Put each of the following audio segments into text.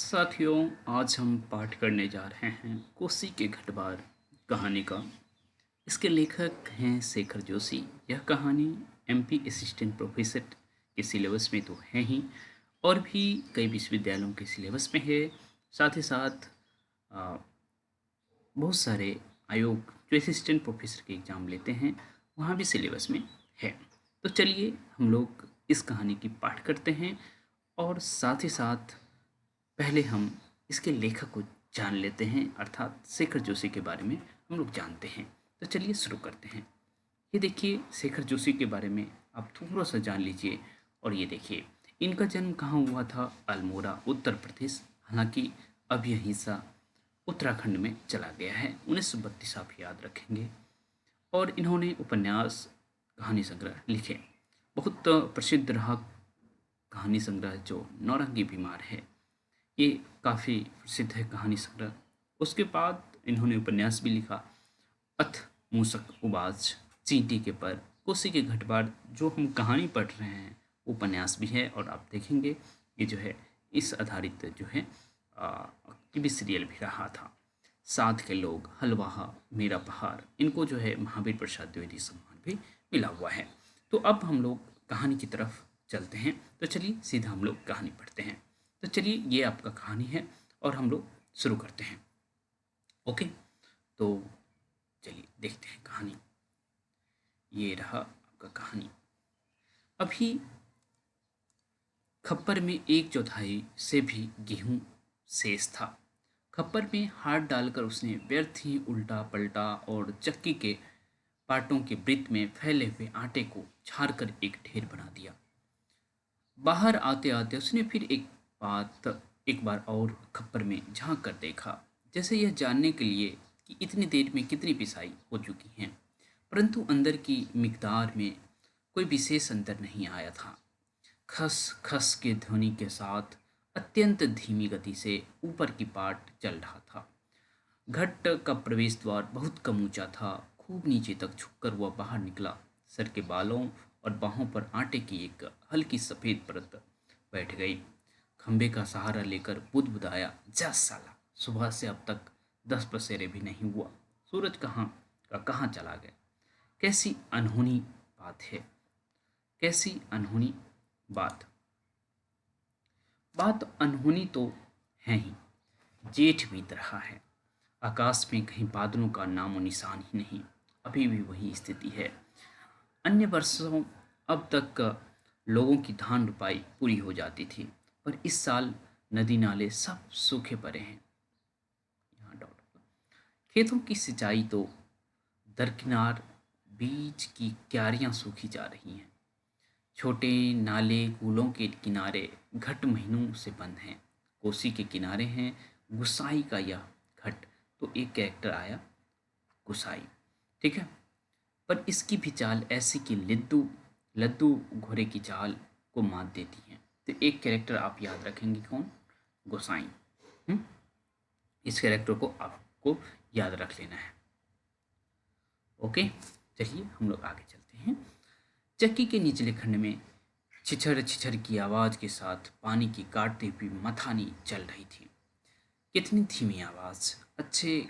साथियों, आज हम पाठ करने जा रहे हैं कोसी के घटबार कहानी का। इसके लेखक हैं शेखर जोशी। यह कहानी एमपी असिस्टेंट प्रोफेसर के सिलेबस में तो है ही, और भी कई विश्वविद्यालयों के सिलेबस में है। साथ ही साथ आ, बहुत सारे आयोग जो असिस्टेंट प्रोफेसर के एग्ज़ाम लेते हैं वहाँ भी सिलेबस में है। तो चलिए हम लोग इस कहानी की पाठ करते हैं, और साथ ही साथ पहले हम इसके लेखक को जान लेते हैं, अर्थात शेखर जोशी के बारे में हम लोग जानते हैं। तो चलिए शुरू करते हैं। ये देखिए, शेखर जोशी के बारे में आप थोड़ा सा जान लीजिए। और ये देखिए, इनका जन्म कहाँ हुआ था? अल्मोड़ा, उत्तर प्रदेश। हालांकि अब यह हिस्सा उत्तराखंड में चला गया है। 1932 आप याद रखेंगे। और इन्होंने उपन्यास, कहानी संग्रह लिखे। बहुत प्रसिद्ध रहा कहानी संग्रह जो नौरंगी बीमार है, ये काफ़ी प्रसिद्ध है कहानी संग्रह। उसके बाद इन्होंने उपन्यास भी लिखा। अथ मूसक उबाज, चींटी के पर, कोसी के घटबार। जो हम कहानी पढ़ रहे हैं उपन्यास भी है, और आप देखेंगे ये जो है इस आधारित जो है टीवी सीरियल भी रहा था। साथ के लोग, हलवाहा, मेरा पहाड़, इनको जो है महावीर प्रसाद द्विवेदी सम्मान भी मिला हुआ है। तो अब हम लोग कहानी की तरफ चलते हैं। तो चलिए सीधा हम लोग कहानी पढ़ते हैं। तो चलिए, ये आपका कहानी है और हम लोग शुरू करते हैं। ओके, तो चलिए देखते हैं कहानी। ये रहा आपका कहानी। अभी खप्पर में 1/4 से भी गेहूं शेष था। खप्पर में हाथ डालकर उसने व्यर्थ ही उल्टा पलटा और चक्की के पाटों के वृत्त में फैले हुए आटे को झाड़ कर एक ढेर बना दिया। बाहर आते आते उसने फिर एक बार और खप्पर में झांक कर देखा, जैसे यह जानने के लिए कि इतनी देर में कितनी पिसाई हो चुकी हैं। परंतु अंदर की मिकदार में कोई विशेष अंतर नहीं आया था। खस खस के ध्वनि के साथ अत्यंत धीमी गति से ऊपर की पाट चल रहा था। घट का प्रवेश द्वार बहुत कम ऊंचा था। खूब नीचे तक झुककर वह बाहर निकला। सर के बालों और बाहों पर आटे की एक हल्की सफेद परत बैठ गई। खंबे का सहारा लेकर बुदबुदाया, जा साला, सुबह से अब तक 10 पसेरे भी नहीं हुआ। सूरज कहाँ चला गया? कैसी अनहोनी बात है, कैसी अनहोनी बात। बात अनहोनी तो है ही। जेठ बीत रहा है। आकाश में कहीं बादलों का नामो निशान ही नहीं। अभी भी वही स्थिति है। अन्य वर्षों अब तक लोगों की धान रुपाई पूरी हो जाती थी, पर इस साल नदी नाले सब सूखे पड़े हैं। यहाँ डॉट होगा। खेतों की सिंचाई तो दरकिनार, बीच की क्यारियां सूखी जा रही हैं। छोटे नाले कूलों के किनारे घट महीनों से बंद हैं। कोसी के किनारे हैं गुसाई का यह घट। तो एक कैरेक्टर आया, गुसाई, ठीक है। पर इसकी भी चाल ऐसी कि लिद्दू लद्दू घोड़े की चाल को मात देती है। तो एक कैरेक्टर आप याद रखेंगे, कौन? गोसाई। हम्म? इस कैरेक्टर को आपको याद रख लेना है। ओके, चलिए हम लोग आगे चलते हैं। चक्की के निचले खंड में छिछर छिछर की आवाज के साथ पानी की काटती हुई मथानी चल रही थी। कितनी धीमी आवाज! अच्छे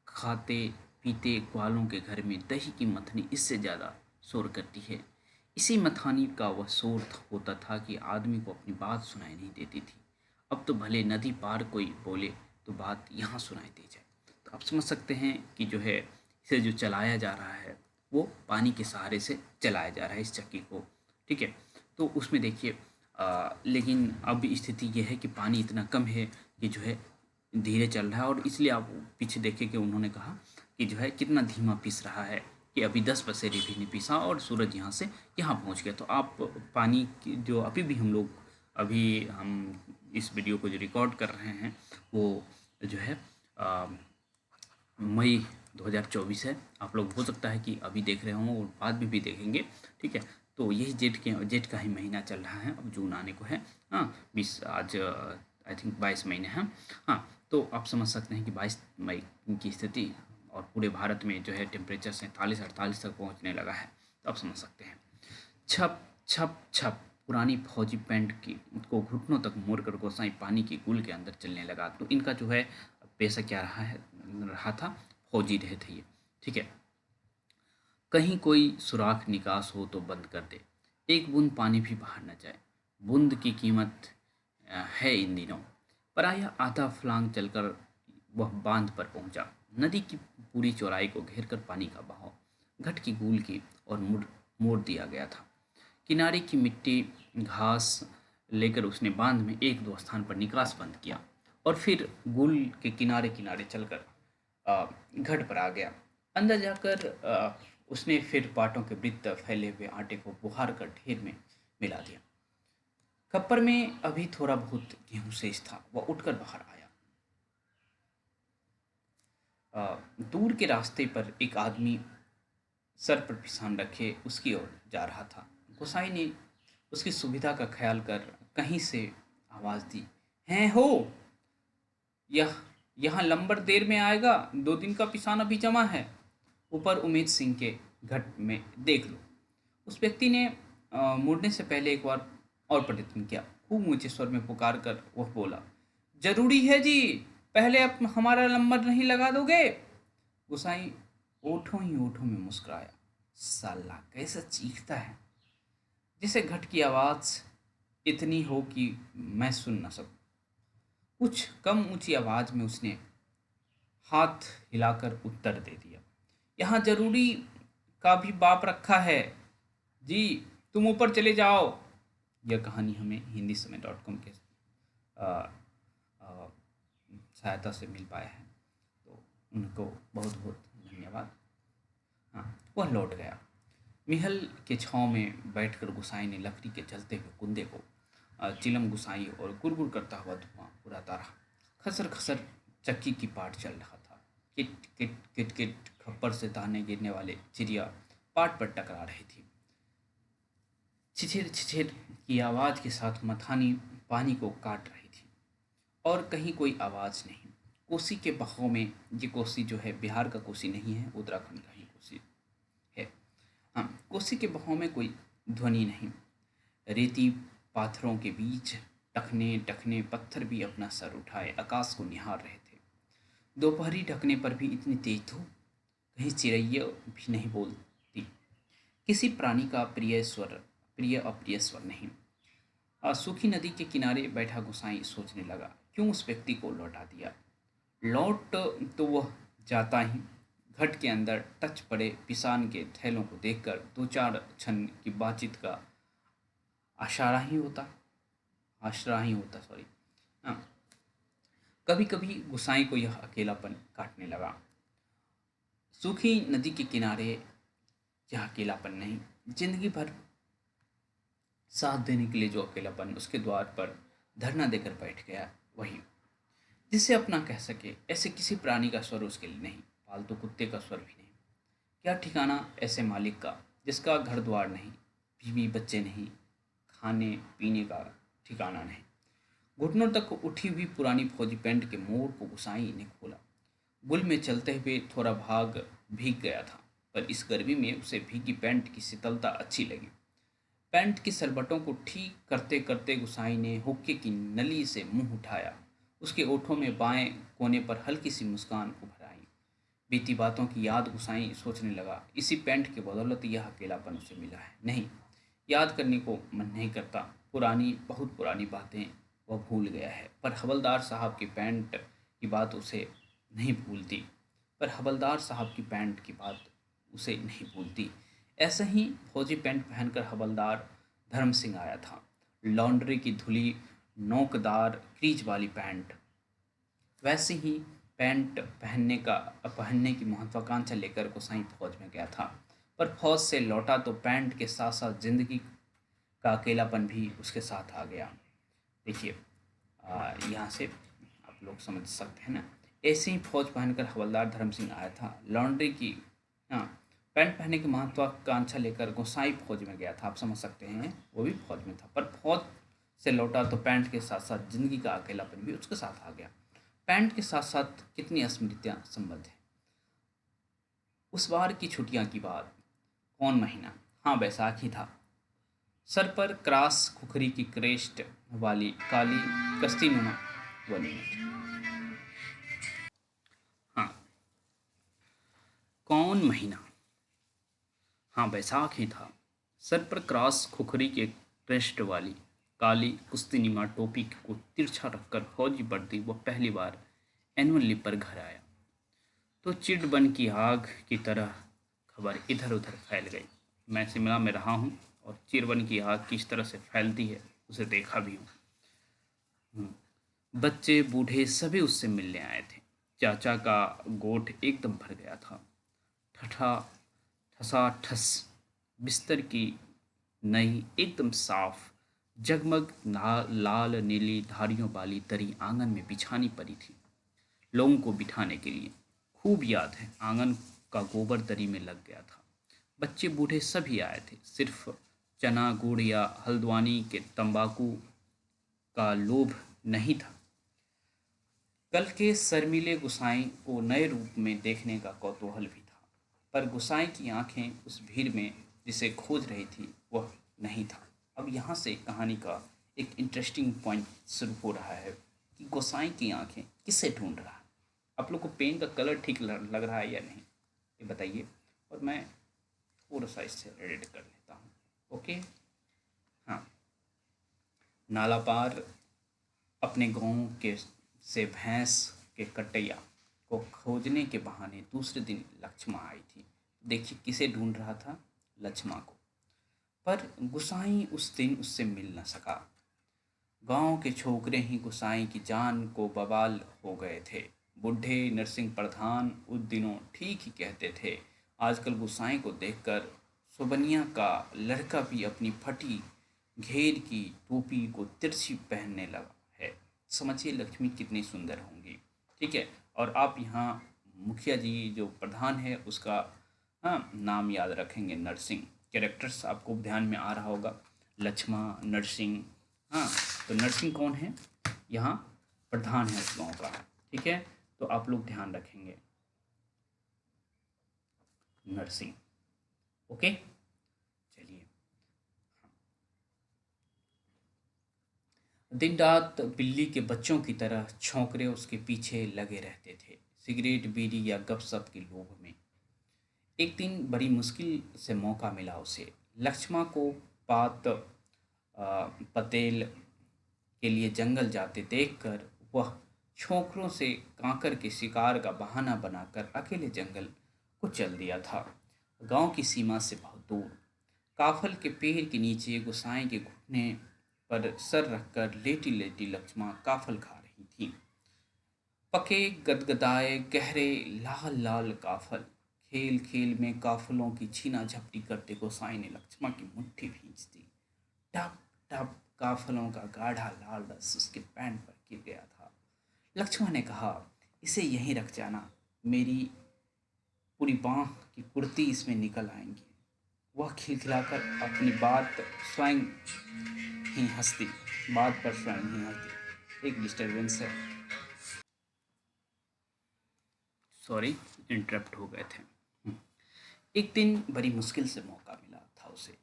खाते पीते ग्वालों के घर में दही की मथनी इससे ज़्यादा शोर करती है। इसी मथानी का वह शोर होता था कि आदमी को अपनी बात सुनाई नहीं देती थी। अब तो भले नदी पार कोई बोले तो बात यहाँ सुनाई दे जाए। तो आप समझ सकते हैं कि जो है इसे जो चलाया जा रहा है वो पानी के सहारे से चलाया जा रहा है इस चक्की को, ठीक है। तो उसमें देखिए, लेकिन अब स्थिति ये है कि पानी इतना कम है कि जो है धीरे चल रहा है। और इसलिए आप पीछे देखें कि उन्होंने कहा कि जो है कितना धीमा पिस रहा है, कि अभी 10 पसेरे भी नहीं पिसा और सूरज यहाँ से यहाँ पहुँच गया। तो आप पानी की जो अभी हम इस वीडियो को जो रिकॉर्ड कर रहे हैं वो जो है मई 2024 है। आप लोग हो सकता है कि अभी देख रहे हों और बाद में भी देखेंगे, ठीक है। तो यही जेठ का ही महीना चल रहा है। अब जून आने को है। हाँ, 20 आज आई थिंक 22 महीने हैं। हाँ, तो आप समझ सकते हैं कि 22 मई की स्थिति, और पूरे भारत में जो है टेम्परेचर 47-48 तक पहुंचने लगा है। तो आप समझ सकते हैं। छप छप छप पुरानी फौजी पैंट की को घुटनों तक मोड़कर गोसाई पानी की गुल के अंदर चलने लगा। तो इनका जो है पेशा क्या रहा था, फौजी रहे थे ये। ठीक है। कहीं कोई सुराख निकास हो तो बंद कर दे, एक बूंद पानी भी बाहर न जाए। बूंद की कीमत है इन दिनों। पराया आधा फलांग चलकर वह बांध पर पहुंचा। नदी की पूरी चौड़ाई को घेर कर पानी का बहाव घट की गूल की और मुड़ मोड़ दिया गया था। किनारे की मिट्टी घास लेकर उसने बांध में एक दो स्थान पर निकास बंद किया और फिर गुल के किनारे किनारे चलकर घट पर आ गया। अंदर जाकर उसने फिर पाटों के वृत्त फैले हुए आटे को बुहार कर ढेर में मिला दिया। खप्पर में अभी थोड़ा बहुत गेहूं शेष था। वह उठकर बाहर आया। दूर के रास्ते पर एक आदमी सर पर पिसान रखे उसकी ओर जा रहा था। गोसाई ने उसकी सुविधा का ख्याल कर कहीं से आवाज दी, हैं हो, यह यहाँ लंबर देर में आएगा, 2 दिन का पिसान अभी जमा है, ऊपर उमेद सिंह के घट में देख लो। उस व्यक्ति ने मुड़ने से पहले एक बार और प्रयत्न किया। खूब ऊंचे स्वर में पुकार कर वह बोला, जरूरी है जी, पहले अब हमारा लंबर नहीं लगा दोगे? गुसाई ओठों ही ओठों में मुस्कुराया। साला कैसा चीखता है, जिसे घट की आवाज इतनी हो कि मैं सुन न सकूं। कुछ कम ऊंची आवाज में उसने हाथ हिलाकर उत्तर दे दिया, यहाँ जरूरी का भी बाप रखा है जी, तुम ऊपर चले जाओ। यह कहानी हमें हिंदी समय .com के आ, आ, सहायता से मिल पाया है। तो उनको बहुत बहुत धन्यवाद। हाँ, वह लौट गया। मिहल के छाँव में बैठकर गुसाई ने लकड़ी के जलते हुए कुंदे को चिलम गुसाई और गुरगुर करता हुआ धुआं उड़ाता रहा। खसर खसर चक्की की पाट चल रहा था। किट किट किट किट खप्पर से ताने गिरने वाले चिड़िया पाट पर टकरा रही थी। छिछिर छिछिर की आवाज के साथ मथानी पानी को काट रही थी और कहीं कोई आवाज नहीं। कोसी के बहाव में, ये कोसी जो है बिहार का कोसी नहीं है, उत्तराखंड का ही कोसी है। हाँ, कोसी के बहाव में कोई ध्वनि नहीं। रेती पाथरों के बीच टखने टखने पत्थर भी अपना सर उठाए आकाश को निहार रहे थे। दोपहरी ढकने पर भी इतनी तेज धूप, कहीं चिड़ैया भी नहीं बोलती। किसी प्राणी का प्रिय अप्रिय स्वर नहीं। सूखी नदी के किनारे बैठा गुसाई सोचने लगा, क्यों उस व्यक्ति को लौटा दिया। लौट तो वह जाता ही घट के अंदर टच पड़े पिसान के थैलों को देखकर 2-4 क्षण की बातचीत का आशरा ही होता सॉरी। हाँ, कभी कभी गुसाई को यह अकेलापन काटने लगा। सूखी नदी के किनारे यह अकेलापन नहीं, जिंदगी भर साथ देने के लिए जो अकेलापन उसके द्वार पर धरना देकर बैठ गया, वही जिसे अपना कह सके। ऐसे किसी प्राणी का स्वर उसके लिए नहीं, पालतू कुत्ते का स्वर भी नहीं। क्या ठिकाना ऐसे मालिक का जिसका घर द्वार नहीं, बीवी बच्चे नहीं, खाने पीने का ठिकाना नहीं। घुटनों तक उठी हुई पुरानी फौजी पैंट के मोड़ को गुसाई ने खोला। बुल में चलते हुए थोड़ा भाग भीग गया था, पर इस गर्मी में उसे भीगी पैंट की शीतलता अच्छी लगी। पैंट की सलबटों को ठीक करते करते गुसाई ने हुक्के की नली से मुंह उठाया। उसके ओठों में बाएं कोने पर हल्की सी मुस्कान उभर आई। बीती बातों की याद गुसाई सोचने लगा, इसी पैंट की बदौलत यह अकेलापन उसे मिला है। नहीं, याद करने को मन नहीं करता। पुरानी, बहुत पुरानी बातें वह भूल गया है, पर हवलदार साहब की पैंट की बात उसे नहीं भूलती। ऐसे ही फौजी पैंट पहनकर हवलदार धर्म सिंह आया था। लॉन्ड्री की धुली नोकदार क्रीज वाली पैंट। वैसे ही पैंट पहनने की महत्वाकांक्षा लेकर गोसाई फौज में गया था, पर फौज से लौटा तो पैंट के साथ साथ जिंदगी का अकेलापन भी उसके साथ आ गया। देखिए, यहाँ से आप लोग समझ सकते हैं ना। ऐसे ही फौज पहनकर हवलदार धर्म सिंह आया था। लॉन्ड्री की, हाँ, पैंट पहनने की महत्वाकांक्षा लेकर गोसाई फौज में गया था। आप समझ सकते हैं, वो भी फौज में था, पर फौज से लौटा तो पैंट के साथ साथ जिंदगी का अकेलापन भी उसके साथ आ गया। पैंट के साथ साथ कितनी स्मृतियाँ संबद्ध है। उस बार की छुट्टियाँ की बात, कौन महीना, हाँ बैसाखी था। सर पर क्रास खुखरी की क्रेस्ट वाली काली कश्तीनुमा 1 मिनट। हाँ, कौन महीना? हाँ, बैसाख ही था। सर पर क्रॉस खुखरी के क्रेस्ट वाली काली कुश्तीनुमा टोपी को तिरछा रखकर फौजी वर्दी वो पहली बार एनुअल लीव पर घर आया तो चिड़बन की आग की तरह खबर इधर उधर फैल गई। मैं शिमला में रहा हूँ और चिड़बन की आग किस तरह से फैलती है उसे देखा भी हूँ। बच्चे बूढ़े सभी उससे मिलने आए थे। चाचा का गोठ एकदम भर गया था। ठठा ठसाठस बिस्तर की नई एकदम साफ जगमग लाल नीली धारियों वाली दरी आंगन में बिछानी पड़ी थी लोगों को बिठाने के लिए। खूब याद है, आंगन का गोबर दरी में लग गया था। बच्चे बूढ़े सभी आए थे। सिर्फ चना गुड़ या हल्द्वानी के तंबाकू का लोभ नहीं था। कल के शर्मीले गुसाई को नए रूप में देखने का कौतूहल भी था। पर गुसाई की आंखें उस भीड़ में जिसे खोज रही थी वह नहीं था। अब यहाँ से कहानी का एक इंटरेस्टिंग पॉइंट शुरू हो रहा है कि गोसाई की आंखें किसे ढूंढ रहा है। आप लोग को पेन का कलर ठीक लग रहा है या नहीं, ये बताइए। और मैं थोड़ा सा इससे एडिट कर लेता हूँ। ओके। हाँ, नाला पार अपने गांव के से भैंस के कटैया को खोजने के बहाने दूसरे दिन लक्ष्मा आई थी। देखिए किसे ढूंढ रहा था, लक्ष्मा को। पर गुसाई उस दिन उससे मिल न सका। गांव के छोकरे ही गुसाई की जान को बवाल हो गए थे। बुढ़े नरसिंह प्रधान उस दिनों ठीक ही कहते थे, आजकल गुसाई को देखकर सोबनिया का लड़का भी अपनी फटी घेर की टोपी को तिरछी पहनने लगा है। समझिए लक्ष्मी कितनी सुंदर होंगी। ठीक है। और आप यहाँ मुखिया जी जो प्रधान है उसका हाँ नाम याद रखेंगे, नरसिंह। कैरेक्टर्स आपको ध्यान में आ रहा होगा, लक्ष्मा, नरसिंह। हाँ, तो नरसिंह कौन है? यहाँ प्रधान है उस गाँव का। ठीक है, तो आप लोग ध्यान रखेंगे नरसिंह। ओके, चलिए। दिन रात बिल्ली के बच्चों की तरह छौंकरे उसके पीछे लगे रहते थे, सिगरेट बीड़ी या गपशप के लोभ में। एक दिन बड़ी मुश्किल से मौका मिला उसे। लक्ष्मा को पात पतेल के लिए जंगल जाते देखकर वह छोकरों से कांकर के शिकार का बहाना बनाकर अकेले जंगल को चल दिया था। गांव की सीमा से बहुत दूर काफल के पेड़ के नीचे गुसाई के घुटने पर सर रखकर लेटी लेटी लक्ष्मा काफल खा रही थी। पके गदगदाए गहरे लाल लाल काफल। खेल खेल में काफलों की छीना झपटी करते गोसाई ने लक्ष्मा की मुट्ठी भींच दी। टप टप काफलों का गाढ़ा लाल रस उसके पैंट पर गिर गया था। लक्ष्मा ने कहा, इसे यहीं रख जाना, मेरी पूरी बांह की कुर्ती इसमें निकल आएंगी। वह खिलखिलाकर अपनी स्वयं ही हंसती बात पर स्वयं ही हंसती। एक डिस्टरबेंस है, सॉरी, इंटरप्ट हो गए थे। एक दिन बड़ी मुश्किल से मौका मिला था उसे।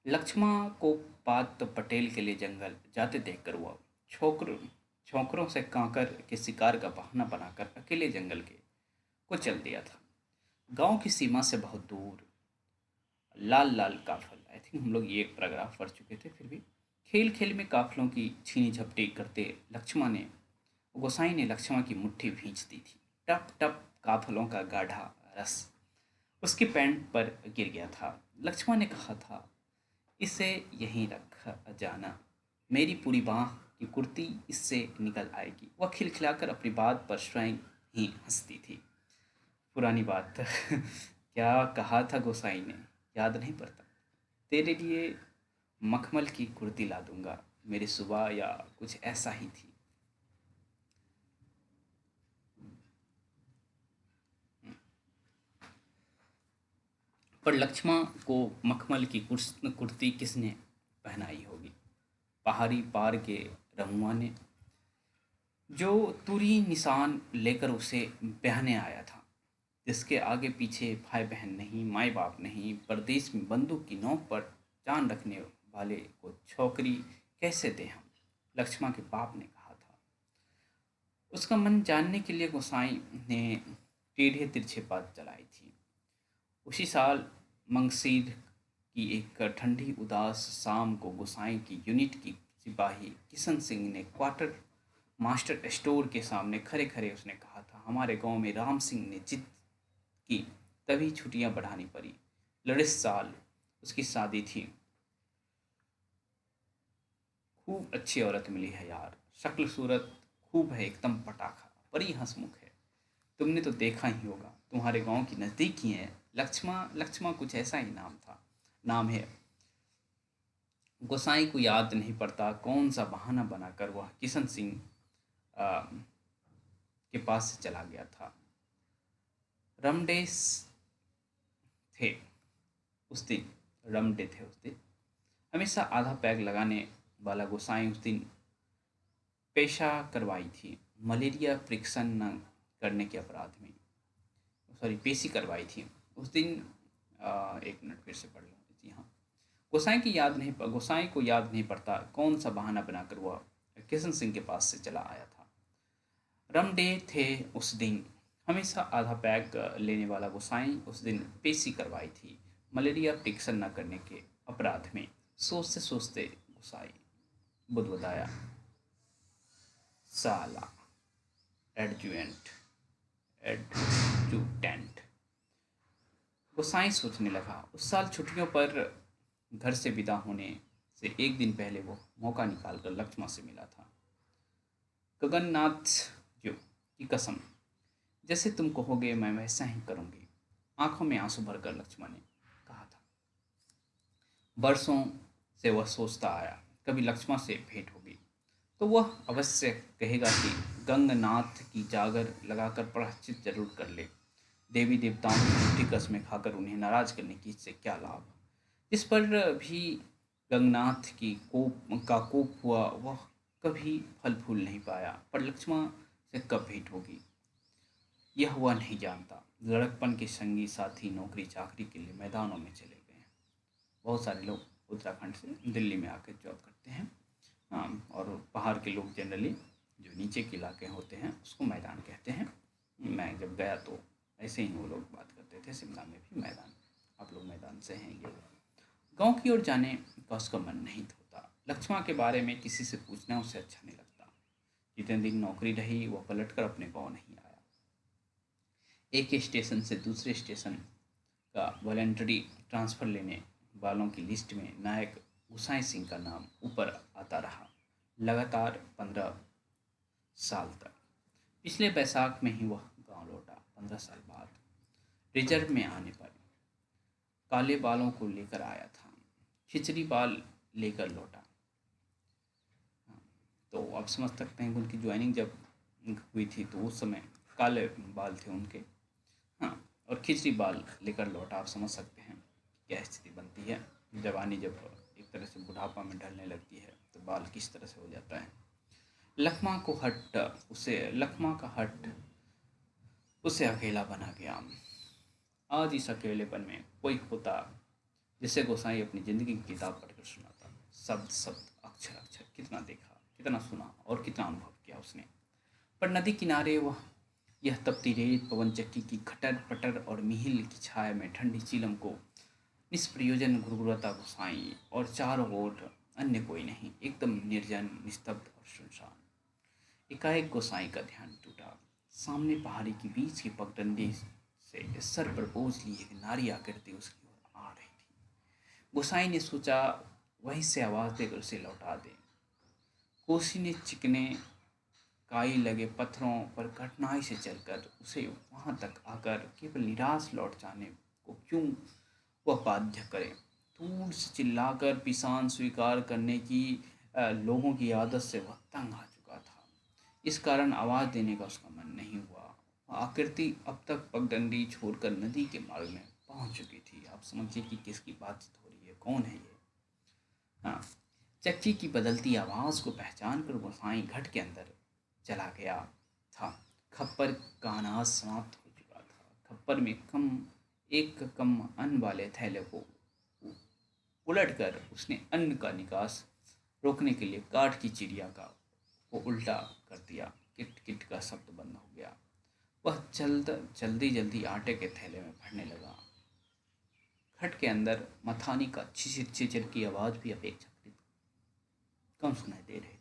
लक्ष्मा को पात पटेल के लिए जंगल जाते देखकर वह छोकर छोकरों से कांकर के शिकार का बहाना बनाकर अकेले जंगल के को चल दिया था। गांव की सीमा से बहुत दूर लाल लाल काफल, आई थिंक हम लोग ये एक पैराग्राफ पढ़ चुके थे, फिर भी खेल खेल में काफलों की छीनी झपटी करते गोसाई ने लक्ष्मा की मुट्ठी भींच दी थी। टप टप काफलों का गाढ़ा रस उसकी पैंट पर गिर गया था। लक्ष्मा ने कहा था, इसे यहीं रख जाना, मेरी पूरी बांह की कुर्ती इससे निकल आएगी। वह खिलखिलाकर अपनी बात पर स्वयं ही हंसती थी। पुरानी बात क्या कहा था गोसाई ने, याद नहीं पड़ता। तेरे लिए मखमल की कुर्ती ला दूंगा, मेरी सुबह या कुछ ऐसा ही थी। पर लक्ष्मा को मखमल की कुर्ती किसने पहनाई होगी? पहाड़ी पार के रमुआ ने, जो तुरी निशान लेकर उसे बहने आया था, जिसके आगे पीछे भाई बहन नहीं, माई बाप नहीं, परदेश में बंदूक की नोक पर जान रखने वाले को छोकरी कैसे दें हम, लक्ष्मण के बाप ने कहा था। उसका मन जानने के लिए गोसाई ने टेढ़े तिरछे बात चलाई थी। उसी साल मंगसीर की एक ठंडी उदास शाम को गोसाई की यूनिट की सिपाही किशन सिंह ने क्वार्टर मास्टर स्टोर के सामने खड़े खड़े उसने कहा था, हमारे गांव में राम सिंह ने जिद की, तभी छुट्टियां बढ़ानी पड़ी। लड़िस साल उसकी शादी थी। खूब अच्छी औरत मिली है यार, शक्ल सूरत खूब है, एकदम पटाखा, बड़ी हंसमुख है। तुमने तो देखा ही होगा, तुम्हारे गांव की नज़दीक ही है। लक्ष्मा लक्ष्मा कुछ ऐसा ही नाम है। गोसाई को याद नहीं पड़ता कौन सा बहाना बनाकर वह किशन सिंह आ, के पास से चला गया था। रमडेस थे उस दिन रमडे थे उस दिन। हमेशा आधा पैग लगाने वाला गोसाई उस दिन पेशा करवाई थी, मलेरिया परीक्षण न करने के अपराध में। सॉरी, पेशी करवाई थी उस दिन। एक मिनट फिर से पढ़ लूँ। जी हाँ, गोसाई को याद नहीं पड़ता कौन सा बहाना बनाकर वह किशन सिंह के पास से चला आया था। रमडे थे उस दिन। हमेशा आधा पैक लेने वाला गोसाई उस दिन पेशी करवाई थी, मलेरिया परीक्षण न करने के अपराध में। सोचते सोचते गोसाई बुदबुदाया, साला एडजुएंट एडजुटेंट। गोसाई सोचने लगा, उस साल छुट्टियों पर घर से विदा होने से एक दिन पहले वो मौका निकालकर लक्ष्मण से मिला था। गगन्नाथ जो की कसम, जैसे तुम कहोगे मैं वैसा ही करूंगी, आंखों में आंसू भरकर लक्ष्मण ने कहा था। बरसों से वह सोचता आया, कभी लक्ष्मण से भेंट होगी तो वह अवश्य कहेगा कि गंगनाथ की जागर लगाकर प्रायश्चित जरूर कर ले। देवी देवताओं की झूठी कस्में खाकर उन्हें नाराज करने की इससे क्या लाभ। इस पर भी गंगनाथ की कोप हुआ, वह कभी फल फूल नहीं पाया। पर लक्ष्मण से कब भेंट होगी यह वह नहीं जानता। लड़कपन के संगी साथी नौकरी चाकरी के लिए मैदानों में चले गए हैं। बहुत सारे लोग उत्तराखंड से दिल्ली में आकर जॉब करते हैं। हाँ, और पहाड़ के लोग जनरली जो नीचे के इलाके होते हैं उसको मैदान कहते हैं। मैं जब गया तो ऐसे ही वो लोग बात करते थे, शिमला में भी मैदान, आप लोग मैदान से हैं ये। गांव की ओर जाने का उसका मन नहीं होता। लक्ष्मण के बारे में किसी से पूछना उसे अच्छा नहीं लगता। जितने दिन नौकरी रही वह पलटकर अपने गांव नहीं आया। एक स्टेशन से दूसरे स्टेशन का वॉलंटरी ट्रांसफ़र लेने वालों की लिस्ट में नायक गोसाई सिंह का नाम ऊपर आता रहा, लगातार 15 साल तक। पिछले बैसाख में ही वह गांव लौटा। 15 साल बाद रिजर्व में आने पर काले बालों को लेकर आया था, खिचड़ी बाल लेकर लौटा। तो आप समझ सकते हैं कि उनकी ज्वाइनिंग जब हुई थी तो उस समय काले बाल थे उनके। हाँ, और खिचड़ी बाल लेकर लौटा। आप समझ सकते हैं क्या स्थिति बनती है जवानी जब एक तरह से बुढ़ापा में ढलने लगती है तो बाल किस तरह से हो जाता है। लखमा का हट उसे अकेला बना गया। आज इस अकेलेपन में कोई होता जिसे गोसाई अपनी जिंदगी की किताब पढ़कर सुनाता। शब्द शब्द, अक्षर अक्षर, कितना देखा, कितना सुना और कितना अनुभव किया उसने। पर नदी किनारे वह यह तपती रेत, पवन चक्की की खटर पटर और मिहिल की छाया में ठंडी चीलम को निष्प्रयोजन घुरघुराता गोसाई, और चारों ओर अन्य कोई नहीं, एकदम निर्जन, निस्तब्ध और सुनसान। एकाएक गोसाई का ध्यान टूटा। सामने पहाड़ी के बीच की पगडंडी से सर पर बोझ लिए एक नारी आकृति उसकी ओर आ रही थी। गोसाई ने सोचा वहीं से आवाज देकर उसे लौटा दे। कोसी ने चिकने काई लगे पत्थरों पर कठिनाई से चलकर उसे वहां तक आकर केवल निराश लौट जाने को क्यों वह बाध्य करे। दूर से चिल्लाकर पिसान स्वीकार करने की लोगों की आदत से वह तंग आ चुका था। इस कारण आवाज देने का उसका मन नहीं हुआ। वह आकृति अब तक पगडंडी छोड़कर नदी के मार्ग में पहुंच चुकी थी। आप समझिए कि किसकी बातचीत हो रही है, कौन है ये। हाँ, चक्की की बदलती आवाज को पहचान कर गोसाई घट के अंदर चला गया था। खप्पर का अनाज समाप्त हो चुका था। खप्पर में एक कम अन्न वाले थैले को उलटकर उसने अन्न का निकास रोकने के लिए काठ की चिड़िया का को उल्टा कर दिया। किट किट का शब्द बंद हो गया। वह जल्दी जल्दी आटे के थैले में भरने लगा। खट के अंदर मथानी का छिचिर छिचिर की आवाज भी अपेक्षाकृत कम सुनाई दे रही थी।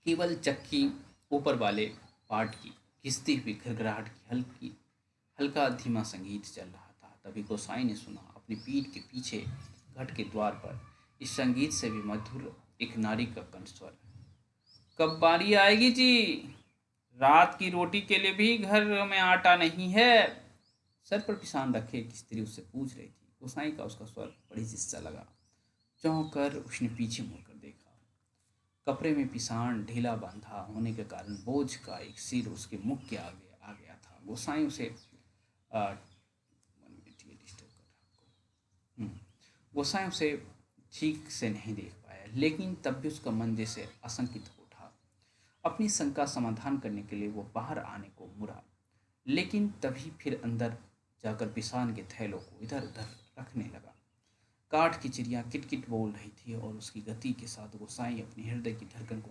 केवल चक्की ऊपर वाले पार्ट की घिसती हुई घरघराहट की हल्का धीमा संगीत चल रहा था। तभी गोसाई ने सुना अपनी पीठ के पीछे घट के द्वार पर इस संगीत से भी मधुर एक नारी का कंठस्वर। कब बारी आएगी जी? रात की रोटी के लिए भी घर में आटा नहीं है। सर पर पिसान रखे एक स्त्री उससे पूछ रही थी। गोसाई का उसका स्वर बड़ी जिस्सा लगा। चौंक कर उसने पीछे मुड़कर देखा। कपड़े में पिसान ढीला बांधा होने के कारण बोझ का एक सिर उसके मुख के आगे आ गया था। गोसाई उसे आ, 1 मिनट ये डिस्टर्ब कर रहा है आपको। गोसाई उसे ठीक से नहीं देख पाया, लेकिन तब भी उसका मन जैसे आशंकित हो उठा। अपनी शंका समाधान करने के लिए वो बाहर आने को मुड़ा, लेकिन तभी फिर अंदर जाकर पिसान के थैलों को इधर उधर रखने लगा। काठ की चिड़िया किटकिट बोल रही थी और उसकी गति के साथ गोसाई अपने हृदय की धड़कन को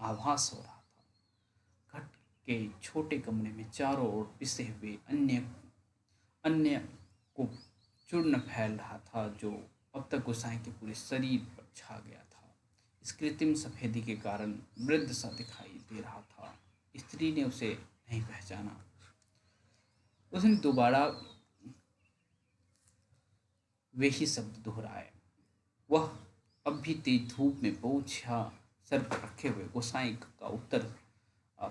आभास हो रहा था। घट के छोटे कमरे में चारों ओर पिसे हुए अन्य अन्य को चूर्ण फैल रहा था, जो अब तक गोसाई के पूरे शरीर पर छा गया था। इस कृत्रिम सफेदी के कारण वृद्ध सा दिखाई दे रहा था। स्त्री ने उसे नहीं पहचाना। उसने दोबारा वे ही शब्द दोहराए। वह अब भी तेज धूप में बोझा सर पर रखे हुए गोसाई का उत्तर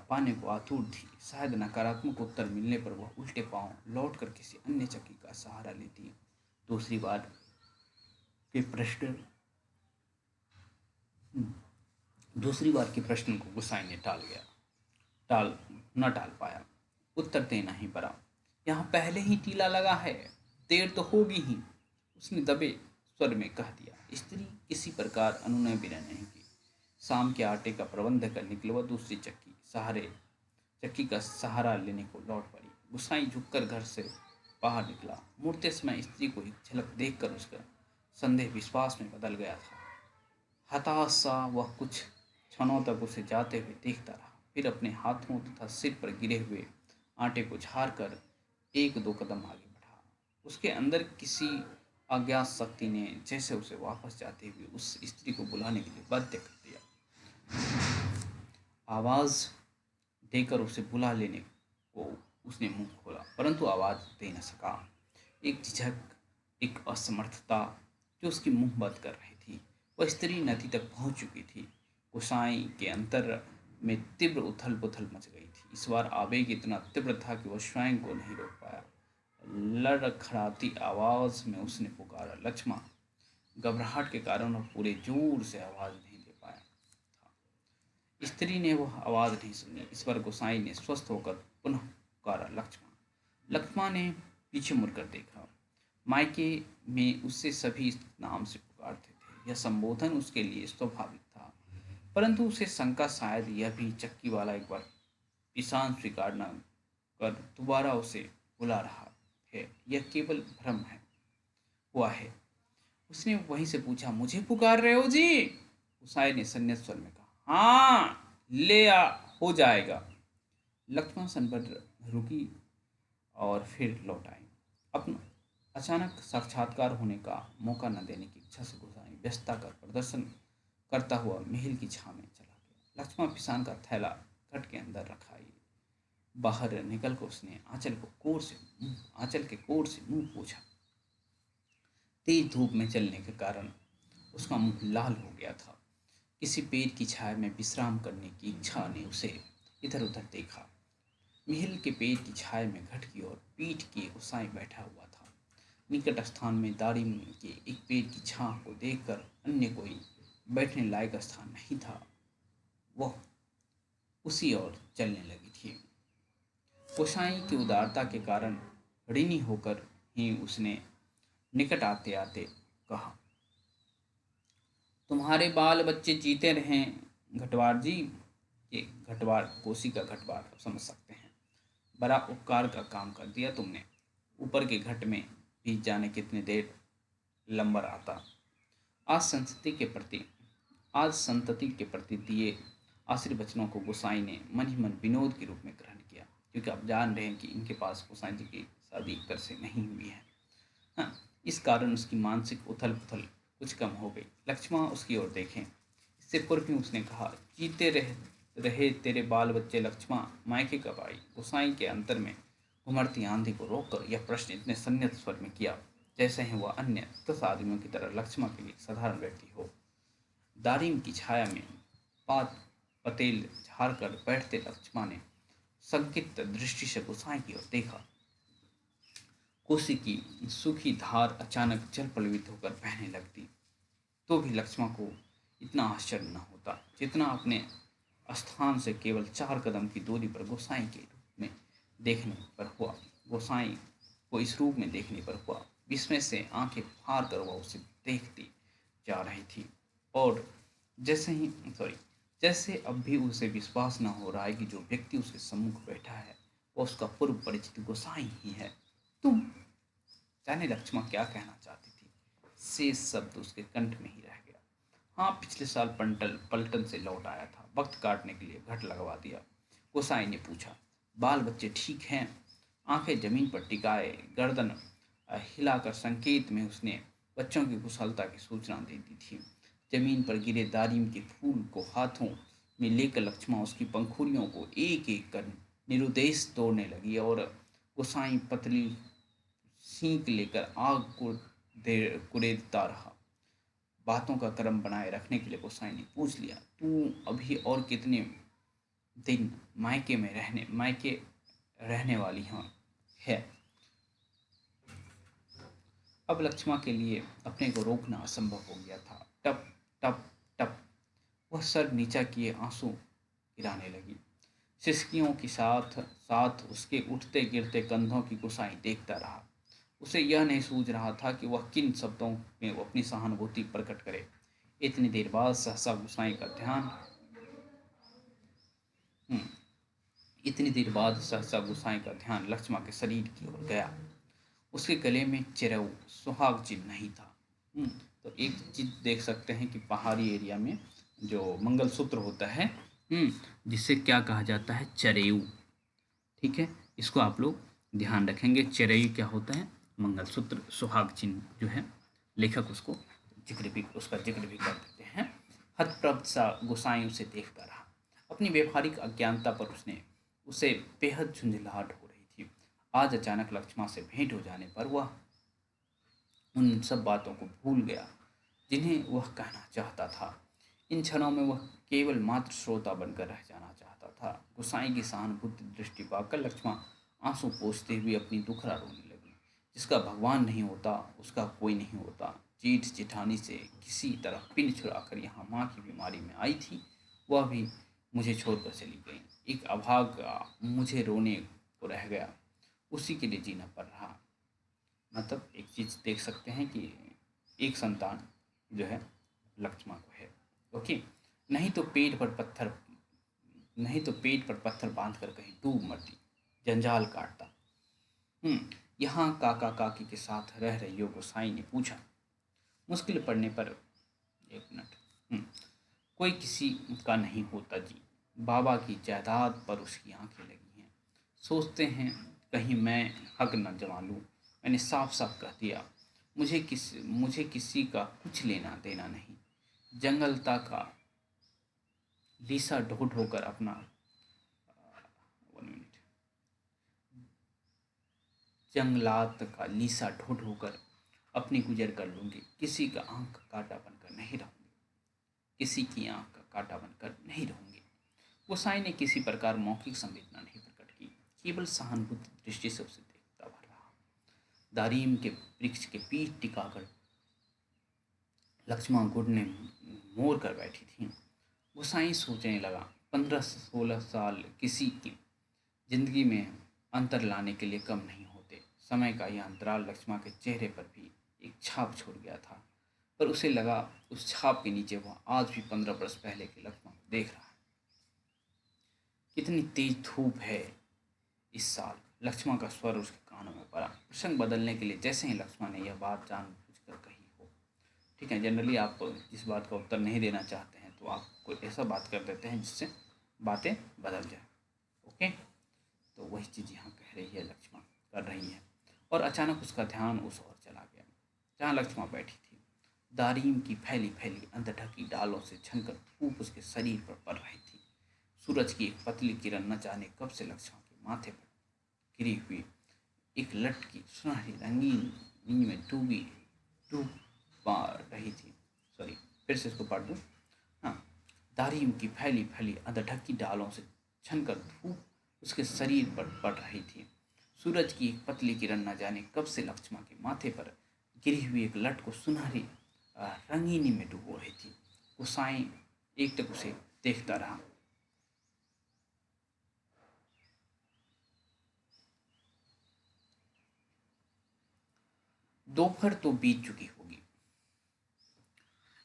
पाने को आतुर थी। शायद नकारात्मक उत्तर मिलने पर वह उल्टे पांव लौटकर किसी अन्य चक्की का सहारा लेती। दूसरी बार के प्रश्न दूसरी बार के प्रश्न को गोसाई ने टाल पाया। उत्तर देना ही पड़ा। यहाँ पहले ही टीला लगा है, देर तो होगी ही, उसने दबे स्वर में कह दिया। स्त्री किसी प्रकार अनुनय विनय नहीं की। शाम के आटे का प्रबंध करने के लिए वह दूसरी चक्की का सहारा लेने को लौट पड़ी। गोसाई झुककर घर से बाहर निकला। मुड़ते समय स्त्री को एक झलक देखकर उसका संदेह विश्वास में बदल गया था। हताश सा वह कुछ क्षणों तक उसे जाते हुए देखता रहा, फिर अपने हाथों तथा सिर पर गिरे हुए आटे को झाड़कर 1-2 कदम आगे बढ़ा। उसके अंदर किसी अज्ञात शक्ति ने जैसे उसे वापस जाते हुए उस स्त्री को बुलाने के लिए बाध्य कर दिया। आवाज देकर उसे बुला लेने को उसने मुंह खोला, परंतु आवाज दे न सका। एक झिझक, एक असमर्थता जो उसकी मुंह बंद कर रही थी। वह स्त्री नदी तक पहुंच चुकी थी। गोसाई के अंतर में तीव्र उथल पुथल मच गई थी। इस बार आवेग इतना तीव्र था कि वह स्वयं को नहीं रोक पाया। लड़खड़ाती आवाज में उसने पुकारा, लक्ष्मण। घबराहट के कारण वह पूरे जोर से आवाज नहीं दे पाया था। स्त्री ने वह आवाज नहीं सुनी। इस बार गोसाई ने स्वस्थ होकर पुनः पुकारा, लक्ष्मण। लक्ष्मण ने पीछे मुड़कर देखा। मायके में उससे सभी इस नाम से पुकारते थे। यह संबोधन उसके लिए स्वाभाविक था, परंतु उसे शंका शायद यह भी चक्की वाला एक बार पिसान स्वीकार न कर दोबारा उसे बुला रहा है, यह केवल भ्रम हुआ है। उसने वहीं से पूछा, मुझे पुकार रहे हो जी? गोसाई ने संन्यास स्वर में कहा, हाँ, हो जाएगा। लक्ष्मण सनबट रुकी और फिर लौट आई। अपना अचानक साक्षात्कार होने का मौका न देने की इच्छा से गोसाई व्यस्तता कर प्रदर्शन करता हुआ महल की छाव में चला गया। लक्ष्मण पिसान का थैला घट के अंदर रखा। बाहर निकल कर उसने आंचल के कोर से मुंह पोंछा। तेज धूप में चलने के कारण उसका मुंह लाल हो गया था। किसी पेड़ की छाया में विश्राम करने की इच्छा ने उसे इधर उधर देखा। महल के पेड़ की छाया में घट की और पीठ किए गोसाई बैठा हुआ था। निकट स्थान में दाढ़ी के एक पेड़ की छांव को देखकर अन्य कोई बैठने लायक स्थान नहीं था। वह उसी ओर चलने लगी थी। गोसाई की उदारता के कारण ऋणी होकर ही उसने निकट आते आते कहा, तुम्हारे बाल बच्चे जीते रहें घटवार जी। ये घटवार कोसी का घटवार आप समझ सकते हैं। बड़ा उपकार का काम कर दिया तुमने। ऊपर के घट में भी जाने कितनी देर लंबर आता। आज संस्कृति के प्रति आज संतति के प्रति दिए आशीर्वचनों को गोसाई ने मन ही मन विनोद के रूप में ग्रहण किया, क्योंकि आप जान रहे हैं कि इनके पास गोसाई जी की शादी एक तरह से नहीं हुई है। हाँ, इस कारण उसकी मानसिक उथल पुथल कुछ कम हो गई। लक्ष्मण उसकी ओर देखें। इससे पूर्व भी उसने कहा, जीते रहे तेरे बाल बच्चे लक्ष्मण, मायके कब आई। गोसाई के अंतर में घुमड़ती आंधी को रोककर यह प्रश्न इतने संयत स्वर में किया जैसे ही वह अन्य 10 आदमियों की तरह लक्ष्मण के लिए साधारण व्यक्ति हो। दारिम की छाया में पात पतेल झाड़कर बैठते लक्ष्मण ने संकित दृष्टि से गोसाई की ओर देखा। कोसी की सूखी धार अचानक जल प्लवित होकर बहने लगती तो भी लक्ष्मण को इतना आश्चर्य न होता जितना अपने स्थान से केवल 4 कदम की दूरी पर गोसाई के रूप में देखने पर हुआ। गोसाई को इस रूप में देखने पर हुआ। विस्मय से आंखें फाड़ कर वह उसे देखती जा रही थी और जैसे ही सॉरी जैसे अब भी उसे विश्वास न हो रहा है कि जो व्यक्ति उसके सम्मुख बैठा है वो उसका पूर्व परिचित गोसाई ही है। तुम जाने लक्ष्मण क्या कहना चाहती थी, शेष शब्द उसके कंठ में ही रह गया। हाँ, पिछले साल पलटन से लौट आया था, वक्त काटने के लिए घट लगवा दिया। गोसाई ने पूछा, बाल बच्चे ठीक हैं। आंखें जमीन पर टिकाए गर्दन हिलाकर संकेत में उसने बच्चों की कुशलता की सूचना दे दी थी। जमीन पर गिरे दारिम के फूल को हाथों में लेकर लक्ष्मण उसकी पंखुड़ियों को एक एक कर निरुद्देश तोड़ने लगी और गोसाई पतली सींक लेकर आग को कुरेदता रहा। बातों का क्रम बनाए रखने के लिए गोसाई ने पूछ लिया, तू अभी और कितने दिन मायके रहने वाली है। अब लक्ष्मण के लिए अपने को रोकना असंभव हो गया था। टप टप टप वह सर नीचा किए आंसू गिराने लगी। सिसकियों के साथ साथ उसके उठते गिरते कंधों की गोसाई देखता रहा। उसे यह नहीं सूझ रहा था कि वह किन शब्दों में वो अपनी सहानुभूति प्रकट करे। इतनी देर बाद सहसा गोसाई का ध्यान हम्म, इतनी देर बाद सहसा गोसाई का ध्यान लक्ष्मण के शरीर की ओर गया। उसके गले में चिरऊ सुहाग चिन्ह नहीं था। तो एक चीज देख सकते हैं कि पहाड़ी एरिया में जो मंगलसूत्र होता है, जिसे क्या कहा जाता है, चरेऊ। ठीक है, इसको आप लोग ध्यान रखेंगे। चरेऊ क्या होता है, मंगलसूत्र, सुहाग चिन्ह जो है। लेखक उसका जिक्र भी कर देते हैं। हतप्रभ सा गोसाई उसे देखता रहा। अपनी व्यवहारिक अज्ञानता पर उसे बेहद झुंझलाहट हो रही थी। आज अचानक लक्ष्मण से भेंट हो जाने पर वह उन सब बातों को भूल गया जिन्हें वह कहना चाहता था। इन क्षणों में वह केवल मात्र श्रोता बनकर रह जाना चाहता था। गोसाई की सहानुभूति दृष्टि पाकर लक्ष्मण आंसू पोंछते हुए अपनी दुखड़ा रोने लगी। जिसका भगवान नहीं होता उसका कोई नहीं होता। जीठ जिठानी से किसी तरह पिन छुड़ाकर यहाँ माँ की बीमारी में आई थी, वह भी मुझे छोड़कर चली गई। एक अभागा मुझे रोने को रह गया, उसी के लिए जीना पड़ रहा। मतलब एक चीज देख सकते हैं कि एक संतान जो है लक्ष्मण को है। ओके, नहीं तो पेट पर पत्थर नहीं तो पेट पर पत्थर बांध कर कहीं डूब मरती, जंजाल काटता। यहाँ काका काकी के साथ रह रही हो, गोसाई ने पूछा। मुश्किल पड़ने पर 1 मिनट। कोई किसी का नहीं होता जी। बाबा की जायदाद पर उसकी आंखें लगी हैं। सोचते हैं कहीं मैं हक न जमा लूं। मैंने साफ साफ कह दिया, मुझे किसी का कुछ लेना देना नहीं। जंगलता का लीसा ढो ढो कर अपना 1 मिनट जंगलात का लीसा ढो ढो कर अपनी गुजर कर लूंगी। किसी का आंख का कांटा बनकर नहीं रहूंगी। किसी की आंख का कांटा बनकर नहीं रहूंगी। गोसाई ने किसी प्रकार मौखिक संवेदना नहीं प्रकट की, केवल सहानुभूति दृष्टि से उसे देखता भर रहा। दारीम के वृक्ष के पीठ टिकाकर लक्ष्मण घुटने मोड़ कर बैठी थी। गोसाई सोचने लगा, 15-16 साल किसी की जिंदगी में अंतर लाने के लिए कम नहीं होते। समय का यह अंतराल लक्ष्मण के चेहरे पर भी एक छाप छोड़ गया था, पर उसे लगा उस छाप के नीचे वह आज भी 15 वर्ष पहले के लक्ष्मण को देख रहा है। कितनी तेज धूप है इस साल, लक्ष्मण का स्वर उसके कानों में पड़ा। प्रसंग बदलने के लिए जैसे ही लक्ष्मण ने यह बात जानबूझकर कही हो, ठीक है, जनरली आप इस बात का उत्तर नहीं देना चाहते हैं तो आप कोई ऐसा बात कर देते हैं जिससे बातें बदल जाए। ओके, तो वही चीज़ यहाँ कह रही है, लक्ष्मण कर रही है। और अचानक उसका ध्यान उस ओर चला गया जहाँ लक्ष्मण बैठी थी। दारिम की फैली फैली अंधढकी डालों से छनकर धूप उसके शरीर पर पड़ रही थी। सूरज की एक पतली किरण न जाने कब से लक्ष्मण के माथे पर गिरी हुई एक लटकी सुनहरी रंगीन नींद में डूब पा रही थी। सॉरी, फिर से इसको पढ़ दूँ। हाँ, दारिम की फैली फैली अधढकी डालों से छनकर धूप उसके शरीर पर पड़ रही थी। सूरज की एक पतली किरण न जाने कब से लक्ष्मण के माथे पर गिरी हुई एक लट को सुनहरी रंगीनी में डुबो रही थी। गुसाई एक तक उसे देखता रहा। दोपहर तो बीत चुकी होगी,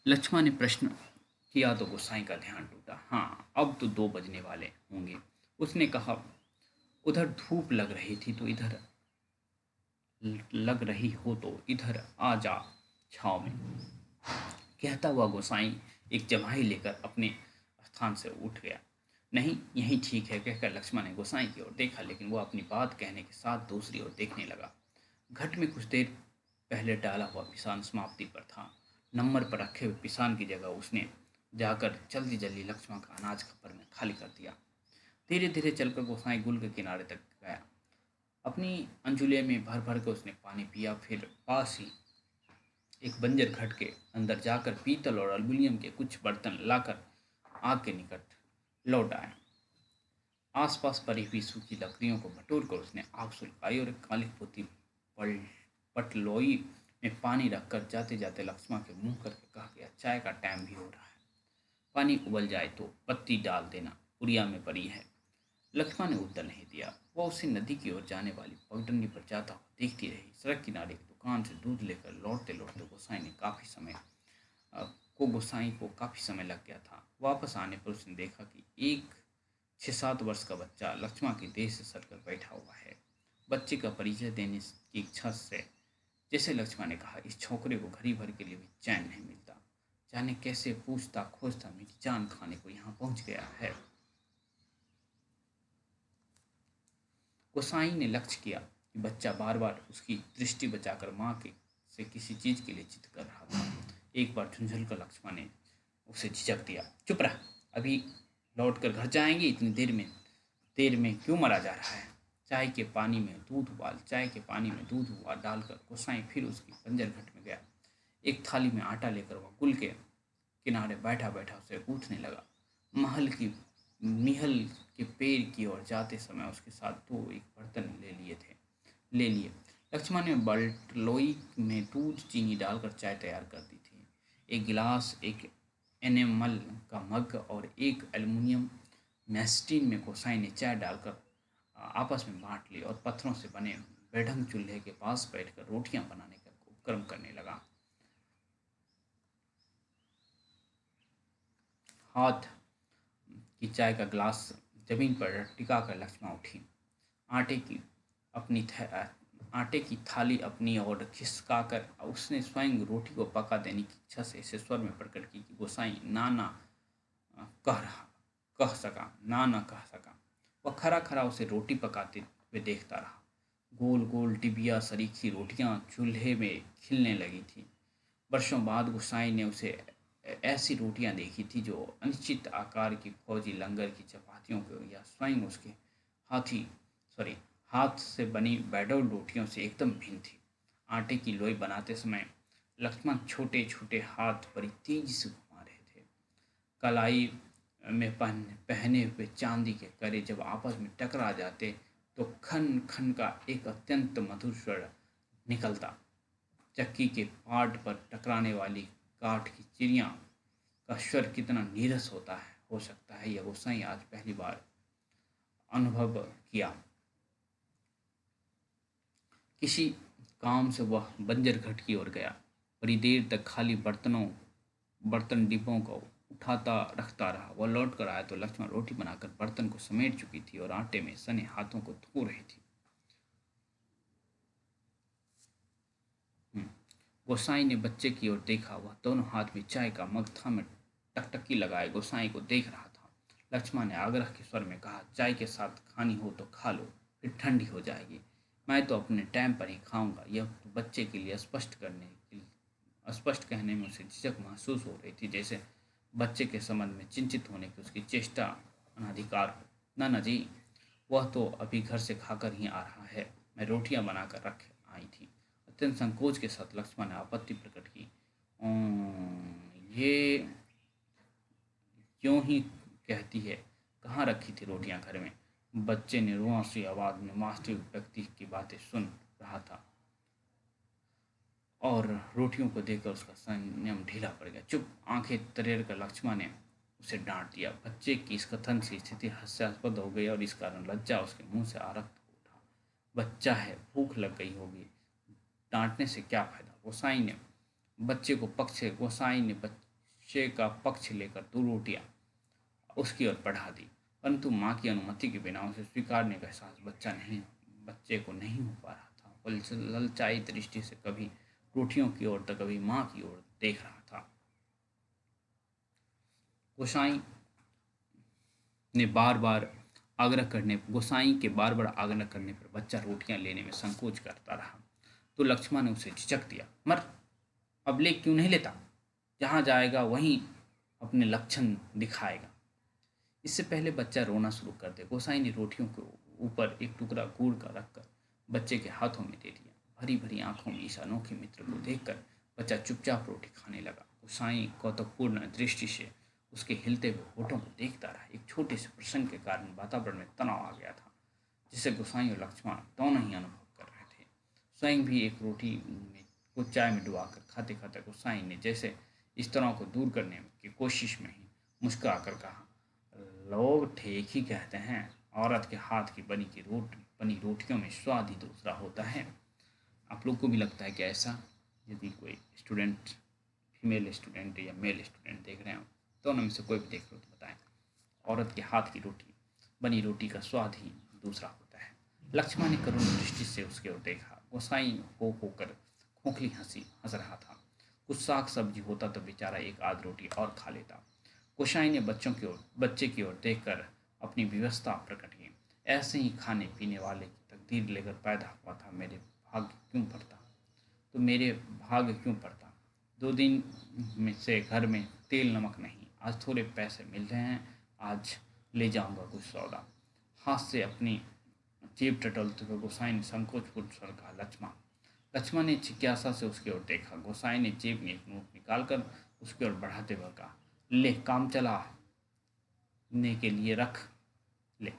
लक्ष्मण ने प्रश्न किया तो गोसाई का ध्यान टूटा। हाँ, अब तो 2 बजने वाले होंगे, उसने कहा। उधर धूप लग रही थी तो इधर लग रही हो तो इधर आ जा छाव में, कहता हुआ गोसाई एक जम्हाई लेकर अपने स्थान से उठ गया। नहीं, यही ठीक है, कहकर लक्ष्मण ने गोसाई की ओर देखा, लेकिन वो अपनी बात कहने के साथ दूसरी ओर देखने लगा। घट में कुछ देर पहले डाला हुआ पिसान समाप्ति पर था। नंबर पर रखे हुए पिसान की जगह उसने जाकर जल्दी जल्दी लक्ष्मण का अनाज खप्पर में खाली कर दिया। धीरे धीरे चलकर गोसाई गुल के किनारे तक गया। अपनी अंजुले में भर भर के उसने पानी पिया, फिर पास ही एक बंजर घट के अंदर जाकर पीतल और एल्युमिनियम के कुछ बर्तन लाकर आग के निकट लौट आया। आसपास पड़ी हुई सूखी लकड़ियों को बटोर कर उसने आग सुलगाई और एक काली पोती पटलोई में पानी रखकर जाते जाते लक्ष्मण के मुंह करके कहा गया, चाय का टाइम भी हो रहा है, पानी उबल जाए तो पत्ती डाल देना, पुड़िया में पड़ी है। लक्ष्मण ने उत्तर नहीं दिया। वह उसे नदी की ओर जाने वाली पगडंडी पर जाता हुआ देखती रही। सड़क किनारे की दुकान से दूध लेकर लौटते लौटते गोसाई को काफी समय लग गया था। वापस आने पर उसने देखा कि एक 6-7 वर्ष का बच्चा लक्ष्मण के देह से सटकर बैठा हुआ है। बच्चे का परिचय देने की इच्छा से जैसे लक्ष्मण ने कहा, इस छोकरे को घड़ी भर के लिए भी चैन नहीं मिलता, जाने कैसे पूछता खोजता मेरी जान खाने को यहाँ पहुँच गया है। गोसाई ने लक्ष्य किया कि बच्चा बार बार उसकी दृष्टि बचाकर माँ के से किसी चीज के लिए जिद कर रहा था। एक बार झुंझुल कर लक्ष्मण ने उसे झिझक दिया, चुप रह, अभी लौट कर घर जाएंगे, इतनी देर में क्यों मरा जा रहा है। चाय के पानी में दूध उबाल डालकर गोसाई फिर उसकी बंजर घट में गया। एक थाली में आटा लेकर वह गुल के किनारे बैठा बैठा उसे गूंथने लगा। महल की निहल के पेड़ की ओर जाते समय उसके साथ 2 एक बर्तन ले लिए। लक्ष्मण ने बल्टलोई में दूध चीनी डालकर चाय तैयार कर दी थी। एक गिलास, एक एनेमल का मग और एक एल्युमिनियम मैस्टीन में गोसाई ने चाय डालकर आपस में बांट ली और पत्थरों से बने बेढंग चूल्हे के पास बैठकर रोटियां बनाने का उपक्रम करने लगा। हाथ की चाय का ग्लास जमीन पर टिका कर लक्ष्मण उठी। आटे की आटे की थाली अपनी ओर खिसकाकर उसने स्वयं रोटी को पका देने की इच्छा से इसे स्वर में प्रकट की कि गोसाई कह रहा ना ना कह सका। वह खरा खरा उसे रोटी पकाते हुए देखता रहा। गोल गोल टिबिया सरीखी रोटियां चूल्हे में खिलने लगी थी। वर्षों बाद गोसाई ने उसे ऐसी रोटियां देखी थी जो अनिश्चित आकार की फौजी लंगर की चपातियों को या स्वयं उसके हाथी सॉरी हाथ से बनी बैडोल रोटियों से एकदम भिन्न थी। आटे की लोई बनाते समय लक्ष्मण छोटे छोटे हाथ बड़ी तेजी से घुमा रहे थे। कलाई में पहने हुए चांदी के करे जब आपस में टकरा जाते तो खन खन का एक अत्यंत मधुर स्वर निकलता। चक्की के पाट पर टकराने वाली काठ की चिड़िया का स्वर कितना नीरस हो सकता है, यह गोसाई आज पहली बार अनुभव किया। किसी काम से वह बंजर घट की ओर गया। बड़ी देर तक खाली बर्तन डिब्बों को उठाता रखता रहा। वह लौट कर आया तो लक्ष्मण रोटी बनाकर बर्तन को समेट चुकी थी और आटे में सने हाथों को धो रही थी। गोसाई ने बच्चे की ओर देखा। वह दोनों हाथ में चाय का मग था में टकटकी लगाए गोसाई को देख रहा था। लक्ष्मण ने आग्रह के स्वर में कहा, चाय के साथ खानी हो तो खा लो, फिर ठंडी हो जाएगी। मैं तो अपने टाइम पर ही खाऊंगा। यह तो बच्चे के लिए स्पष्ट कहने में उसे झिझक महसूस हो रही थी, जैसे बच्चे के संबंध में चिंतित होने की उसकी चेष्टा अनाधिकार हो। नाना जी, वह तो अभी घर से खाकर ही आ रहा है। मैं रोटियां बनाकर रख आई थी। अत्यंत संकोच के साथ लक्ष्मण ने आपत्ति प्रकट की। ये क्यों ही कहती है, कहाँ रखी थी रोटियां घर में? बच्चे ने रुआंसी आवाज में वास्तविक व्यक्ति की बातें सुन रहा था और रोटियों को देखकर उसका संयम ढीला पड़ गया। चुप! आंखें तरेर कर लक्ष्मण ने उसे डांट दिया। बच्चे की इस कथन से स्थिति हास्यास्पद हो गई और इस कारण लज्जा उसके मुंह से आरक्त हो उठा। बच्चा है, भूख लग गई होगी, डांटने से क्या फायदा? गोसाई ने बच्चे का पक्ष लेकर 2 रोटियां उसकी ओर बढ़ा दी, परंतु माँ की अनुमति के बिना उसे स्वीकारने का एहसास बच्चे को नहीं हो पा रहा था। वह ललचाई दृष्टि से कभी रोटियों की ओर तो कभी माँ की ओर देख रहा था। गोसाई ने बार बार गोसाई के बार बार आग्रह करने पर बच्चा रोटियां लेने में संकोच करता रहा, तो लक्ष्मण ने उसे झिझक दिया। मर, अब ले क्यों नहीं लेता? जहाँ जाएगा वहीं अपने लक्षण दिखाएगा। इससे पहले बच्चा रोना शुरू कर दे, गोसाई ने रोटियों के ऊपर एक टुकड़ा गुड़ का रखकर बच्चे के हाथों में दे दिया। भरी भरी आंखों में इस अनोखे मित्र को देखकर बच्चा चुपचाप रोटी खाने लगा। गोसाई कौतुकपूर्ण दृष्टि से उसके हिलते हुए होठों को देखता रहा। एक छोटे से प्रसंग के कारण वातावरण में तनाव आ गया था, जिसे गोसाई और लक्ष्मण दोनों ही अनुभव कर रहे थे। स्वयं भी एक रोटी में को चाय में डुबाकर खाते खाते गोसाई ने जैसे इस तनाव को दूर करने की कोशिश में ही मुस्कुरा कर कहा, लोग ठीक ही कहते हैं, औरत के हाथ की बनी रोटियों में स्वाद ही दूसरा होता है। आप लोग को भी लगता है कि ऐसा? यदि कोई स्टूडेंट, फीमेल स्टूडेंट या मेल स्टूडेंट देख रहे हो, दोनों में से कोई भी देख लो तो बताएं। औरत के हाथ की बनी रोटी का स्वाद ही दूसरा होता है। लक्ष्मण ने करुण दृष्टि से उसके ओर देखा। गोसाई हो होकर खोखली हंसी हंस रहा था। कुछ साग सब्जी होता तो बेचारा एक आध रोटी और खा लेता। गोसाई ने बच्चे की ओर देखकर अपनी व्यवस्था प्रकट की। ऐसे ही खाने पीने वाले की तकदीर लेकर पैदा हुआ था। मेरे भाग्य क्यों पड़ता? 2 दिन में से घर में तेल नमक नहीं। आज थोड़े पैसे मिल रहे हैं, आज ले जाऊंगा कुछ सौदा। हाथ से अपनी जेब टटोलते हुए गोसाई ने संकोचपूर्ण स्वर कहा, लक्ष्मण। लक्ष्मण ने जिज्ञासा से उसकी ओर देखा। गोसाई ने जेब में एक नोट निकालकर उसकी ओर बढ़ाते हुए कहा, ले, काम चलाने के लिए रख ले।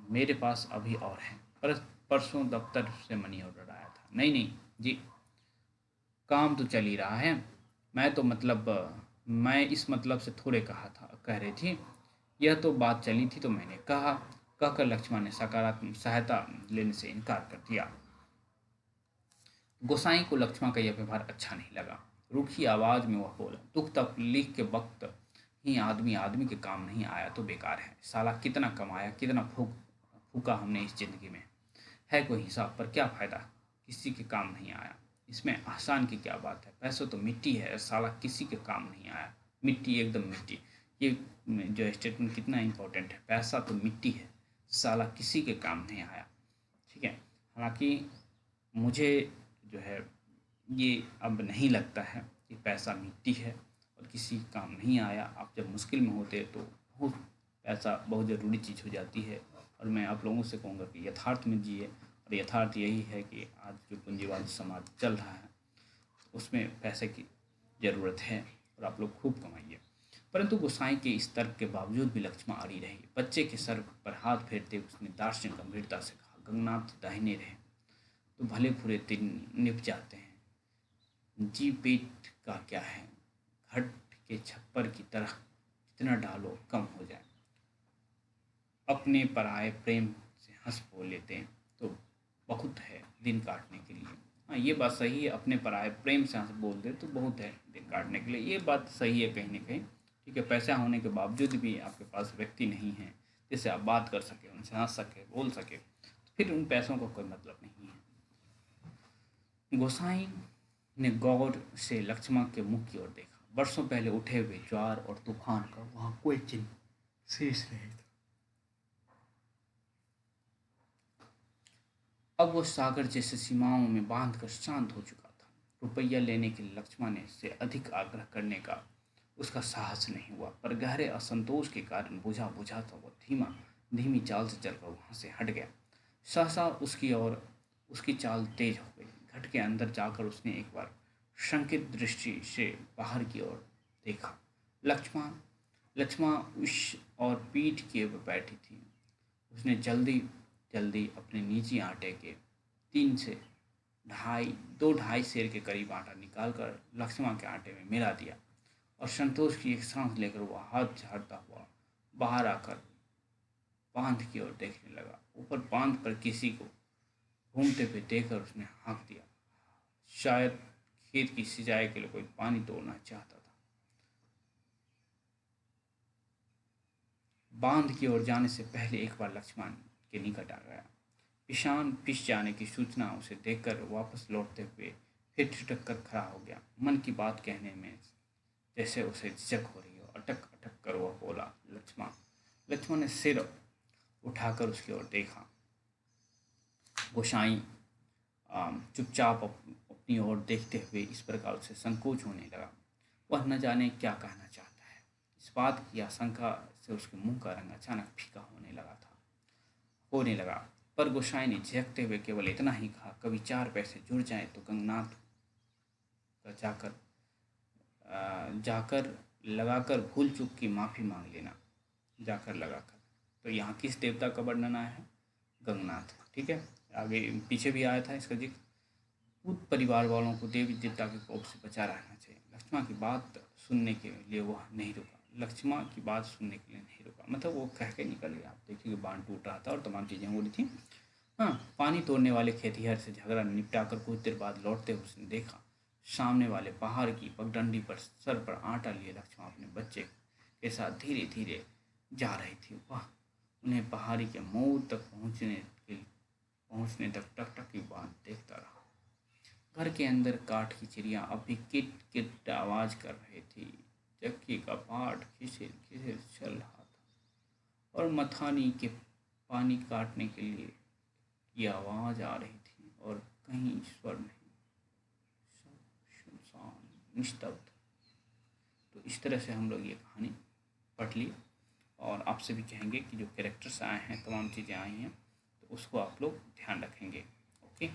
मेरे पास अभी और है, पर परसों दफ्तर से मनी ऑर्डर आया था। नहीं नहीं जी, काम तो चल ही रहा है। मैं इस मतलब से थोड़े कह रही थी। यह तो बात चली थी तो मैंने कहा। कहकर लक्ष्मण ने सकारात्मक सहायता लेने से इनकार कर दिया। गोसाई को लक्ष्मण का यह व्यवहार अच्छा नहीं लगा। रूखी आवाज में वह बोला, दुख तकलीफ के वक्त ही आदमी आदमी के काम नहीं आया तो बेकार है। साला कितना कमाया, कितना फूका हमने इस जिंदगी में, है कोई हिसाब? पर क्या फायदा, किसी के काम नहीं आया। इसमें आसान की क्या बात है? पैसों तो मिट्टी है, साला किसी के काम नहीं आया। मिट्टी, एकदम मिट्टी। ये जो स्टेटमेंट कितना इंपॉर्टेंट है। पैसा तो मिट्टी है, साला किसी के काम नहीं आया। ठीक है। हालांकि मुझे जो है ये अब नहीं लगता है कि पैसा मिट्टी है और किसी काम नहीं आया। आप जब मुश्किल में होते तो पैसा बहुत ज़रूरी चीज़ हो जाती है। और मैं आप लोगों से कहूँगा कि यथार्थ में जिए। और यथार्थ यही है कि आज जो पूंजीवादी समाज चल रहा है उसमें पैसे की ज़रूरत है और आप लोग खूब कमाइए। परंतु गोसाई के इस तर्क के बावजूद भी लक्ष्मण अड़ी रही। बच्चे के सर पर हाथ फेरते उसने दार्शनिक गंभीरता से कहा, गंगनाथ दाहिने रहे तो भले बुरे दिन निप जाते हैं। जी पेट का क्या है, घट के छप्पर की तरह जितना डालो कम हो जाए। अपने पराये प्रेम से हंस बोल लेते हैं तो बहुत है दिन काटने के लिए। हाँ, ये बात सही है। अपने पराये प्रेम से हंस बोल दे तो बहुत है दिन काटने के लिए। ये बात सही है कहीं ना कहीं। ठीक है, पैसा होने के बावजूद भी आपके पास व्यक्ति नहीं है जिससे आप बात कर सके, उनसे हंस सके, बोल सके, तो फिर उन पैसों का कोई मतलब नहीं है। गोसाई ने गौर से लक्ष्मण के मुख की ओर देखा। वर्षों पहले उठे हुए ज्वार और तूफान का वहां कोई चिन्ह शेष नहीं था। अब वो सागर जैसे सीमाओं में बांध कर शांत हो चुका था। रुपया लेने के लिए लक्ष्मण ने से अधिक आग्रह करने का उसका साहस नहीं हुआ, पर गहरे असंतोष के कारण बुझा बुझा था वो धीमी चाल से चलकर वहां से हट गया। सहसा उसकी ओर उसकी चाल तेज हो गई। घट के अंदर जाकर उसने एक बार शंकित दृष्टि से बाहर की ओर देखा। लक्ष्मण लक्ष्मण उस और पीठ किए हुए बैठी थी। उसने जल्दी जल्दी अपने निजी आटे के तीन से ढाई दो ढाई सेर के करीब आटा निकालकर लक्ष्मण के आटे में मिला दिया और संतोष की एक सांस लेकर वह हाथ झाड़ता हुआ बाहर आकर बांध की ओर देखने लगा। ऊपर बांध पर किसी को घूमते हुए देखकर उसने हाँक दिया। शायद खेत की सिंचाई के लिए कोई पानी तोड़ना चाहता था। बांध की ओर जाने से पहले एक बार लक्ष्मण के निकट आ गया। ईशान पिस जाने की सूचना उसे देखकर वापस लौटते हुए फिर ठिठक कर खड़ा हो गया। मन की बात कहने में जैसे उसे झिझक हो रही हो। अटक अटक कर वह बोला, लक्ष्मण। लक्ष्मण ने सिर उठाकर उसकी ओर देखा। गोसाई चुपचाप अपनी ओर देखते हुए इस प्रकार उसे संकोच होने लगा। वह न जाने क्या कहना चाहता है। इस बात की आशंका से उसके मुंह का रंग अचानक फीका होने लगा। पर गोसाई ने झिझकते हुए केवल इतना ही कहा, कभी 4 पैसे जुड़ जाए तो गंगनाथ का जाकर लगाकर भूल चूक की माफ़ी मांग लेना। जाकर लगाकर, तो यहाँ किस देवता का वर्णन आया है? गंगनाथ। ठीक है, आगे पीछे भी आया था इसका जिक्र। पूत परिवार वालों को देवी देवता के कोप से बचा रहना चाहिए। लक्ष्मण की बात सुनने के लिए वह नहीं रुका। लक्ष्मण की बात सुनने के लिए नहीं रुका मतलब वो कह के निकल गया। आप देखिए कि बांध टूट रहा था और तमाम चीज़ें हो रही थी। हाँ, पानी तोड़ने वाले खेतिहर से झगड़ा निपटा कर कुछ देर बाद लौटते हुए उसने देखा, सामने वाले पहाड़ की पगडंडी पर सर पर आटा लिए लक्ष्मण अपने बच्चे के साथ धीरे धीरे जा रही थी। वह उन्हें पहाड़ी के मोड़ तक पहुंचने तक टकटकी बांध देखता रहा। घर के अंदर काठ की चिड़िया अब भी किट किट आवाज कर रही थी। चक्की का पाट खिसिर खिसिर चल रहा था और मथानी के पानी काटने के लिए की आवाज आ रही थी और कहीं स्वर नहीं। सब सुनसान निस्तब्ध। तो इस तरह से हम लोग ये कहानी पढ़ ली और आपसे भी कहेंगे कि जो कैरेक्टर्स आए हैं, तमाम चीज़ें आई हैं, तो उसको आप लोग ध्यान रखेंगे। ओके।